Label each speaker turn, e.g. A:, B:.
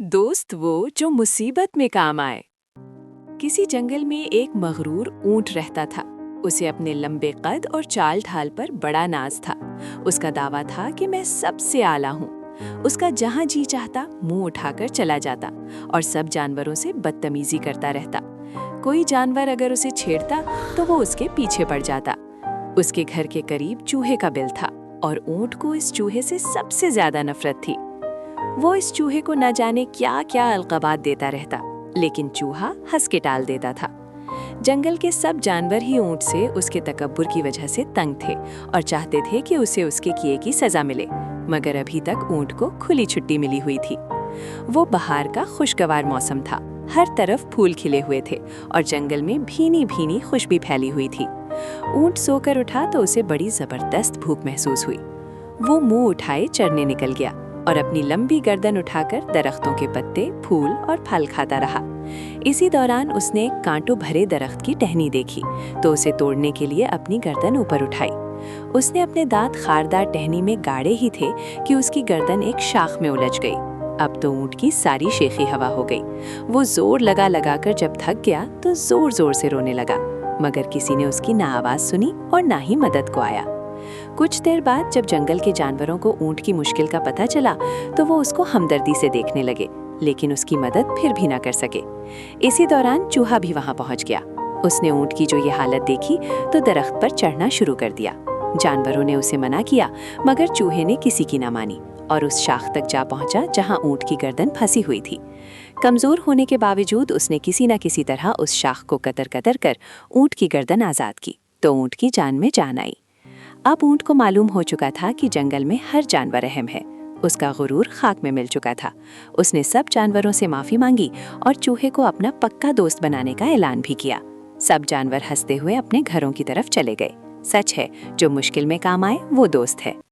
A: दोस्त वो जो मुसीबत में काम आए। किसी जंगल में एक मगरूर ऊंट रहता था। उसे अपने लंबे कद और चाल ढाल पर बड़ा नाज था। उसका दावा था कि मैं सबसे आला हूँ। उसका जहाँ जी चाहता मुंह उठाकर चला जाता और सब जानवरों से बदतमीजी करता रहता। कोई जानवर अगर उसे छेड़ता तो वो उसके पीछे पड़ जाता। उसके घर के करीब चूहे का बिल था और ऊंट को इस चूहे से सबसे ज्यादा नफरत थी। वो इस चूहे को न जाने क्या क्या अलक़ाबात देता रहता, लेकिन चूहा हंस के टाल देता था। जंगल के सब जानवर ही ऊंट से उसके तकब्बुर की वजह से तंग थे और चाहते थे कि उसे उसके किए की सजा मिले, मगर अभी तक ऊंट को खुली छुट्टी मिली हुई थी। वो बहार का खुशगवार मौसम था। हर तरफ फूल खिले हुए थे और जंगल में भीनी भीनी खुशबू फैली हुई थी। ऊंट सोकर उठा तो उसे बड़ी जबरदस्त भूख महसूस हुई। वो मुंह उठाए चरने निकल गया और अपनी लंबी गर्दन उठाकर दरख्तों के पत्ते, फूल और फल खाता रहा। इसी दौरान उसने एक कांटों भरे दरख्त की टहनी देखी तो उसे तोड़ने के लिए अपनी गर्दन ऊपर उठाई। उसने अपने दांत खारदार टहनी में गाड़े ही थे कि उसकी गर्दन एक शाख में उलझ गई। अब तो ऊंट की सारी शेखी हवा हो गई। वो जोर लगा लगा कर जब थक गया तो जोर जोर से रोने लगा, मगर किसी ने उसकी ना आवाज सुनी और ना ही मदद को आया। कुछ देर बाद जब जंगल के जानवरों को ऊंट की मुश्किल का पता चला तो वो उसको हमदर्दी से देखने लगे, लेकिन उसकी मदद फिर भी ना कर सके। इसी दौरान चूहा भी वहां पहुंच गया। उसने ऊंट की जो ये हालत देखी तो दरख्त पर चढ़ना शुरू कर दिया। जानवरों ने उसे मना किया, मगर चूहे ने किसी की ना मानी और उस शाख तक जा पहुंचा जहां ऊंट की गर्दन फंसी हुई थी। कमजोर होने के बावजूद उसने किसी न किसी तरह उस शाख को कतर कतर कर ऊंट की गर्दन आजाद की तो ऊंट की जान में जान आई। अब ऊंट को मालूम हो चुका था कि जंगल में हर जानवर अहम है। उसका गुरूर खाक में मिल चुका था। उसने सब जानवरों से माफी मांगी और चूहे को अपना पक्का दोस्त बनाने का ऐलान भी किया। सब जानवर हंसते हुए अपने घरों की तरफ चले गए। सच है, जो मुश्किल में काम आए वो दोस्त है।